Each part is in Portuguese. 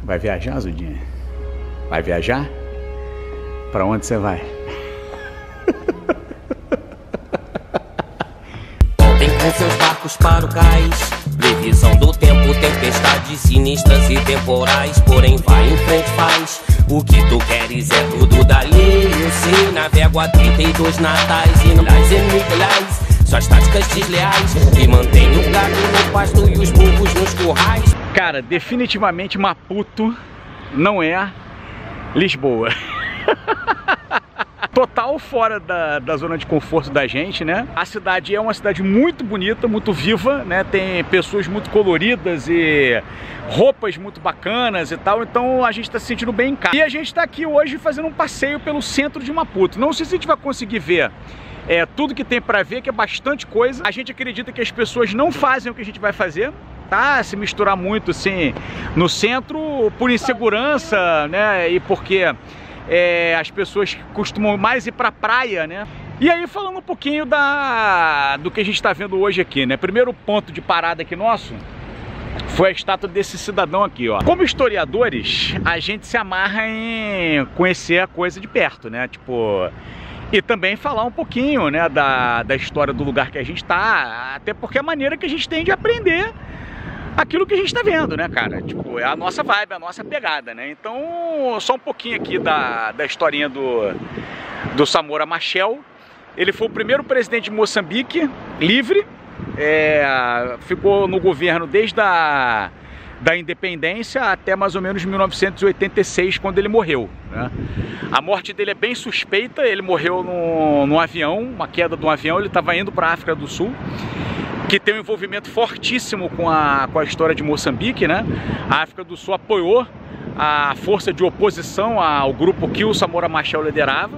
Vai viajar, Zudinha? Vai viajar? Pra onde você vai? Ontem com seus barcos para o cais, previsão do tempo, tempestades sinistras e temporais. Porém vai em frente, faz o que tu queres, é tudo dali. Eu sei, navego há 32 natais e não das eniglas. Suas táticas desleais e mantém o gado no pasto e os burros nos currais. Cara, definitivamente Maputo não é Lisboa. Total fora da zona de conforto da gente, né? A cidade é uma cidade muito bonita, muito viva, né? Tem pessoas muito coloridas e roupas muito bacanas e tal. Então a gente tá se sentindo bem em casa. E a gente tá aqui hoje fazendo um passeio pelo centro de Maputo. Não sei se a gente vai conseguir ver tudo que tem pra ver, que é bastante coisa. A gente acredita que as pessoas não fazem o que a gente vai fazer, tá? Se misturar muito, assim, no centro, por insegurança, né? E porque as pessoas costumam mais ir pra praia, né? E aí, falando um pouquinho do que a gente tá vendo hoje aqui, né? Primeiro ponto de parada aqui nosso foi a estátua desse cidadão aqui, ó. Como historiadores, a gente se amarra em conhecer a coisa de perto, né? Tipo... E também falar um pouquinho, né, da história do lugar que a gente tá, até porque é a maneira que a gente tem de aprender aquilo que a gente tá vendo, né, cara? Tipo, é a nossa vibe, a nossa pegada, né? Então, só um pouquinho aqui da historinha do Samora Machel. Ele foi o primeiro presidente de Moçambique, livre, ficou no governo desde da independência até mais ou menos 1986, quando ele morreu, né? A morte dele é bem suspeita. Ele morreu num avião, uma queda de um avião. Ele estava indo para a África do Sul, que tem um envolvimento fortíssimo com a história de Moçambique, né? A África do Sul apoiou a força de oposição ao grupo que o Samora Machel liderava.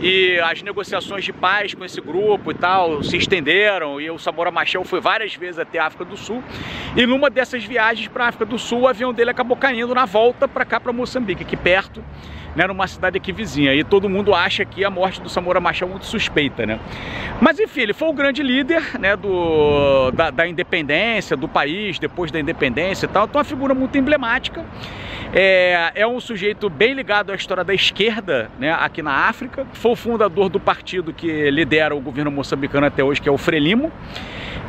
E as negociações de paz com esse grupo e tal se estenderam, e o Samora Machel foi várias vezes até a África do Sul. E numa dessas viagens para a África do Sul, o avião dele acabou caindo na volta para cá, para Moçambique, aqui perto, né, numa cidade aqui vizinha. E todo mundo acha que a morte do Samora Machel é muito suspeita, né? Mas enfim, ele foi o grande líder, né, da independência do país, depois da independência e tal. Então, uma figura muito emblemática. É um sujeito bem ligado à história da esquerda, né, aqui na África. Foi o fundador do partido que lidera o governo moçambicano até hoje, que é o Frelimo.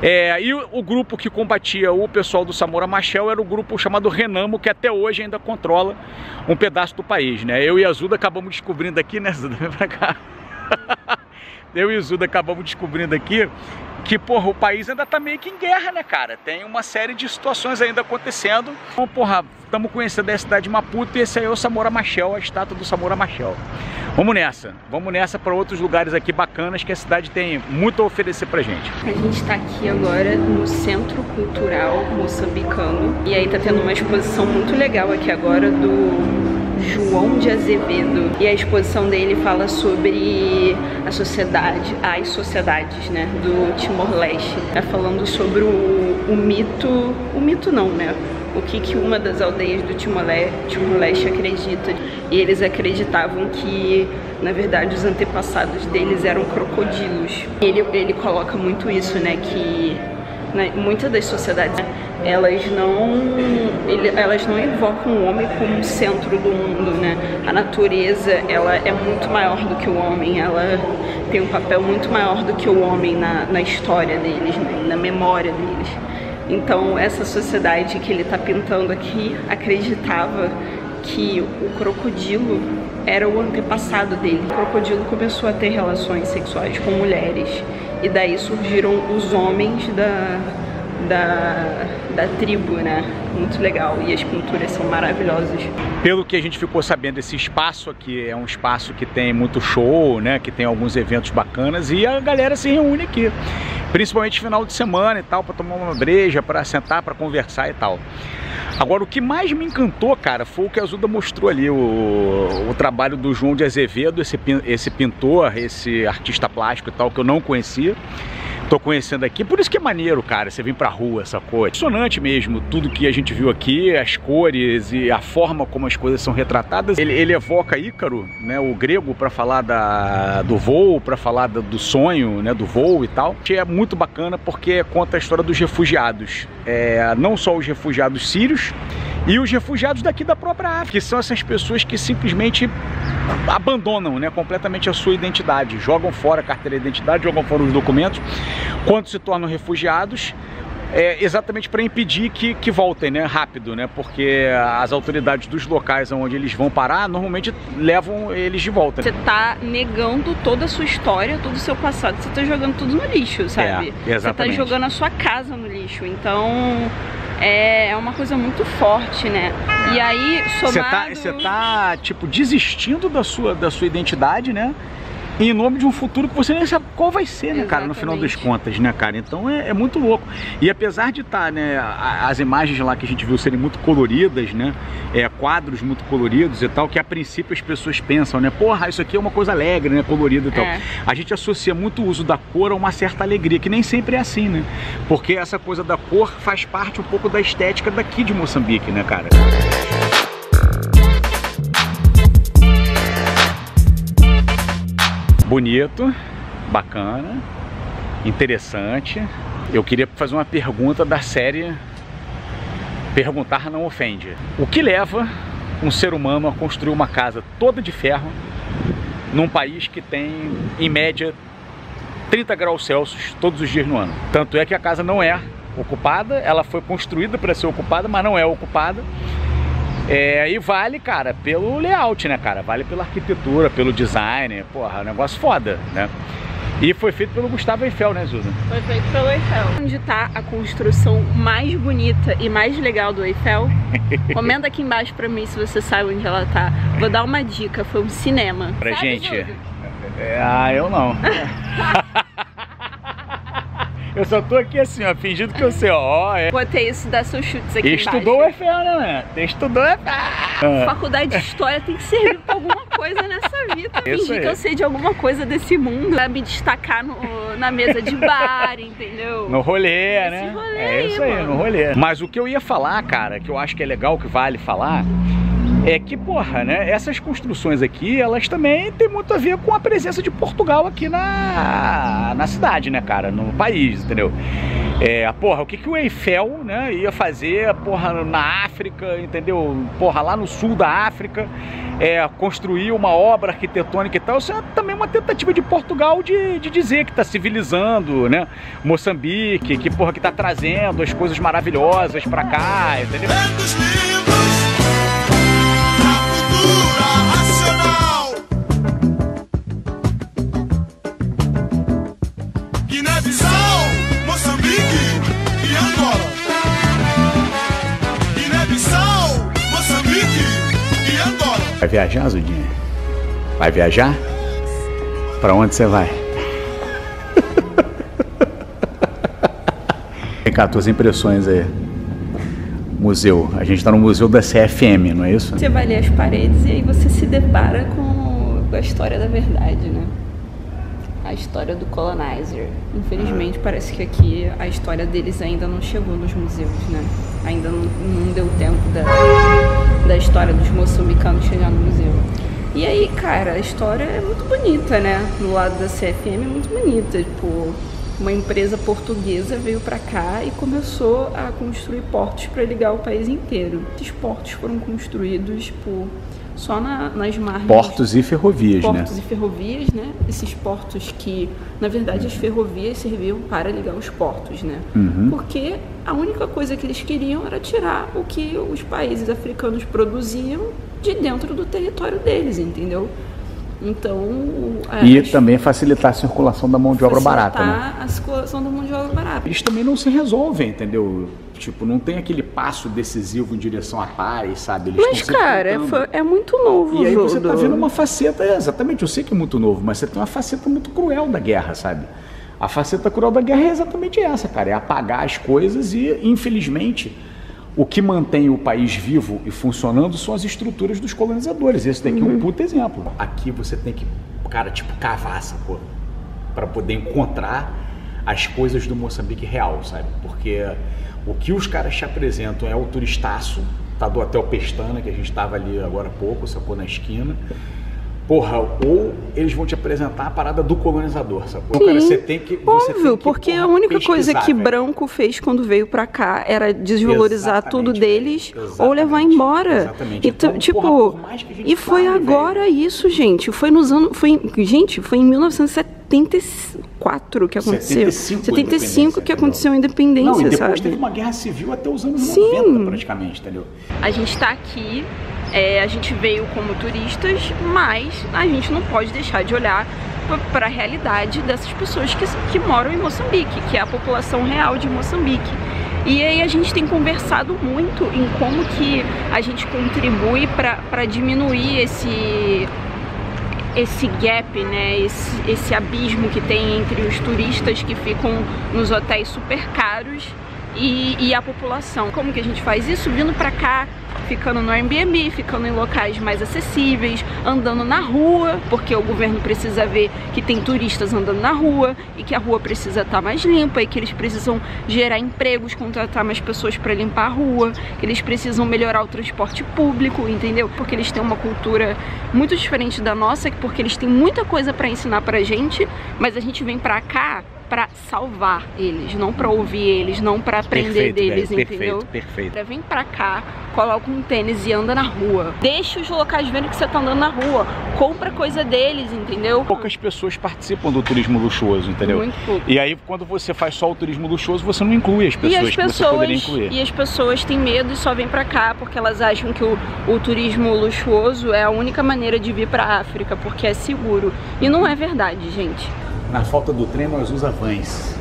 E o grupo que combatia o pessoal do Samora Machel era o grupo chamado Renamo, que até hoje ainda controla um pedaço do país, né? Eu e a Zuda acabamos descobrindo aqui, né, Zuda? Vem pra cá. Eu e o Zuda acabamos descobrindo aqui que, porra, o país ainda tá meio que em guerra, né, cara? Tem uma série de situações ainda acontecendo. Então, porra, estamos conhecendo a cidade de Maputo e esse aí é o Samora Machel, a estátua do Samora Machel. Vamos nessa para outros lugares aqui bacanas, que a cidade tem muito a oferecer pra gente. A gente tá aqui agora no Centro Cultural Moçambicano e aí tá tendo uma exposição muito legal aqui agora do João de Azevedo, e a exposição dele fala sobre a sociedade, as sociedades, né, do Timor-Leste. Tá falando sobre o mito não, né, o que uma das aldeias do Timor-Leste acredita. E eles acreditavam que, na verdade, os antepassados deles eram crocodilos. Ele coloca muito isso, né, que muitas das sociedades, elas não evocam o homem como o centro do mundo, né? A natureza, ela é muito maior do que o homem, ela tem um papel muito maior do que o homem na história deles, né? Na memória deles. Então, essa sociedade que ele está pintando aqui acreditava que o crocodilo era o antepassado dele. O crocodilo começou a ter relações sexuais com mulheres, e daí surgiram os homens da tribo, né? Muito legal, e as pinturas são maravilhosas. Pelo que a gente ficou sabendo, esse espaço aqui é um espaço que tem muito show, né? Que tem alguns eventos bacanas, e a galera se reúne aqui, principalmente final de semana e tal, para tomar uma breja, para sentar, para conversar e tal. Agora, o que mais me encantou, cara, foi o que a Zuda mostrou ali, o trabalho do João de Azevedo, esse pintor, esse artista plástico e tal, que eu não conhecia. Tô conhecendo aqui, por isso que é maneiro, cara, você vir pra rua, essa coisa. Impressionante mesmo, tudo que a gente viu aqui, as cores e a forma como as coisas são retratadas. Ele evoca Ícaro, né, o grego, para falar do voo, para falar do sonho, né, do voo e tal. É muito bacana porque conta a história dos refugiados. Não só os refugiados sírios, E os refugiados daqui da própria África, que são essas pessoas que simplesmente abandonam, né, completamente a sua identidade, jogam fora a carteira de identidade, jogam fora os documentos, quando se tornam refugiados, exatamente para impedir que voltem, né, rápido, né, porque as autoridades dos locais onde eles vão parar normalmente levam eles de volta. Você tá negando toda a sua história, todo o seu passado, você tá jogando tudo no lixo, sabe? Você tá jogando a sua casa no lixo, então é uma coisa muito forte, né? E aí, somado... Você tá tipo, desistindo da sua identidade, né? Em nome de um futuro que você nem sabe qual vai ser, né, cara, no final das contas, né, cara? Então é muito louco. E apesar de estar, né, as imagens lá que a gente viu serem muito coloridas, né, quadros muito coloridos e tal, que a princípio as pessoas pensam, né, porra, isso aqui é uma coisa alegre, né, colorida e tal. A gente associa muito o uso da cor a uma certa alegria, que nem sempre é assim, né? Porque essa coisa da cor faz parte um pouco da estética daqui de Moçambique, né, cara? Bonito, bacana, interessante. Eu queria fazer uma pergunta da série Perguntar Não Ofende. O que leva um ser humano a construir uma casa toda de ferro num país que tem, em média, 30 graus Celsius todos os dias no ano? Tanto é que a casa não é ocupada, ela foi construída para ser ocupada, mas não é ocupada. E vale, cara, pelo layout, né, cara? Vale pela arquitetura, pelo design, porra, é um negócio foda, né? E foi feito pelo Gustavo Eiffel, né, Zuza? Foi feito pelo Eiffel. Onde tá a construção mais bonita e mais legal do Eiffel? Comenta aqui embaixo pra mim se você sabe onde ela tá. Vou dar uma dica, foi um cinema. Pra sabe, gente? Zuza? Eu não. Eu só tô aqui assim, ó, fingindo que eu sei, ó. Botei isso, dá seus chutes aqui Estudou o Eiffel, né? Estudou o Eiffel. Faculdade de História tem que servir pra alguma coisa nessa vida. Fingir que eu sei de alguma coisa desse mundo, pra me destacar na mesa de bar, entendeu? No rolê, né? Rolê é isso aí, no rolê. Mas o que eu ia falar, cara, que eu acho que é legal, que vale falar, é que, porra, né, essas construções aqui, elas também têm muito a ver com a presença de Portugal aqui na cidade, né, cara, no país, entendeu? Porra, o que o Eiffel, né, ia fazer, porra, na África, entendeu? Porra, lá no sul da África, construir uma obra arquitetônica e tal, isso é também uma tentativa de Portugal de dizer que tá civilizando, né, Moçambique, que, porra, que tá trazendo as coisas maravilhosas pra cá, entendeu? Guiné-Bissau, Moçambique e Angola. Guiné-Bissau, Moçambique e Angola. Vai viajar, Zudinha? Vai viajar? Pra onde você vai? Vem cá, tuas impressões aí. Museu. A gente tá no museu da CFM, não é isso? Você vai ler as paredes e aí você se depara com a história da verdade, né? A história do colonizer. Infelizmente, parece que aqui a história deles ainda não chegou nos museus, né? Ainda não deu tempo da história dos moçambicanos chegar no museu. E aí, cara, a história é muito bonita, né? Do lado da CFM é muito bonita. Tipo, uma empresa portuguesa veio pra cá e começou a construir portos para ligar o país inteiro. Esses portos foram construídos só nas margens... Portos e ferrovias, né? Portos e ferrovias, né? Esses portos que, na verdade, as ferrovias serviam para ligar os portos, né? Porque a única coisa que eles queriam era tirar o que os países africanos produziam de dentro do território deles, entendeu? Então... E também facilitar a circulação da mão de obra barata, né? Facilitar a circulação da mão de obra barata. Eles também não se resolvem, entendeu? Tipo, não tem aquele passo decisivo em direção à paz, sabe? Eles mas, cara, é muito novo. E aí você tá vendo uma faceta, exatamente, eu sei que é muito novo, mas você tem uma faceta muito cruel da guerra, sabe? A faceta cruel da guerra é exatamente essa, cara, é apagar as coisas e, infelizmente, o que mantém o país vivo e funcionando são as estruturas dos colonizadores. Esse daqui é um puta exemplo. Aqui você tem que, cara, tipo, cavar, sacou? Pra poder encontrar as coisas do Moçambique real, sabe? Porque o que os caras te apresentam é o turistaço, tá, do Hotel Pestana, que a gente tava ali agora há pouco, sacou, na esquina. porra, ou eles vão te apresentar a parada do colonizador, sabe? Sim, cara, você tem que... óbvio, porque a única coisa que branco fez quando veio pra cá era desvalorizar tudo deles ou levar embora. Exatamente. Então, tipo, e foi agora isso, gente. Foi nos anos... Gente, foi em 1974 que aconteceu. 75 que aconteceu a independência, não, e depois sabe? teve uma guerra civil até os anos 90, praticamente, entendeu? A gente tá aqui, a gente veio como turistas, mas a gente não pode deixar de olhar para a realidade dessas pessoas que moram em Moçambique, que é a população real de Moçambique. E aí a gente tem conversado muito em como que a gente contribui para diminuir esse gap, né, esse abismo que tem entre os turistas que ficam nos hotéis super caros e a população. Como que a gente faz isso? Vindo pra cá, ficando no Airbnb, ficando em locais mais acessíveis, andando na rua, porque o governo precisa ver que tem turistas andando na rua e que a rua precisa estar mais limpa e que eles precisam gerar empregos, contratar mais pessoas para limpar a rua, que eles precisam melhorar o transporte público, entendeu? Porque eles têm uma cultura muito diferente da nossa, porque eles têm muita coisa para ensinar pra gente, mas a gente vem pra cá para salvar eles, não para ouvir eles, não para aprender deles, entendeu? Perfeito. Vem pra cá, coloca um tênis e anda na rua. Deixa os locais vendo que você tá andando na rua. Compra coisa deles, entendeu? Poucas pessoas participam do turismo luxuoso, entendeu? Muito pouco. E aí, quando você faz só o turismo luxuoso, você não inclui as pessoas que você poderia incluir. E as pessoas têm medo e só vêm pra cá porque elas acham que o turismo luxuoso é a única maneira de vir pra África, porque é seguro. E não é verdade, gente. Na falta do trem, nós usa vans.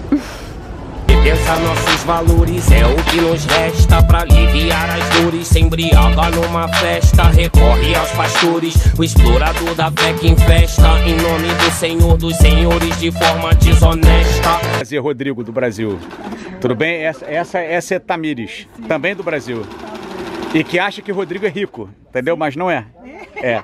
Repensar nossos valores é o que nos resta pra aliviar as dores. Se embriaga numa festa, recorre aos pastores, o explorador da fé que infesta em nome do Senhor dos senhores de forma desonesta. Prazer, Rodrigo, do Brasil. Tudo bem? Essa é Tamires, também do Brasil. E que acha que Rodrigo é rico, entendeu? Mas não é. É.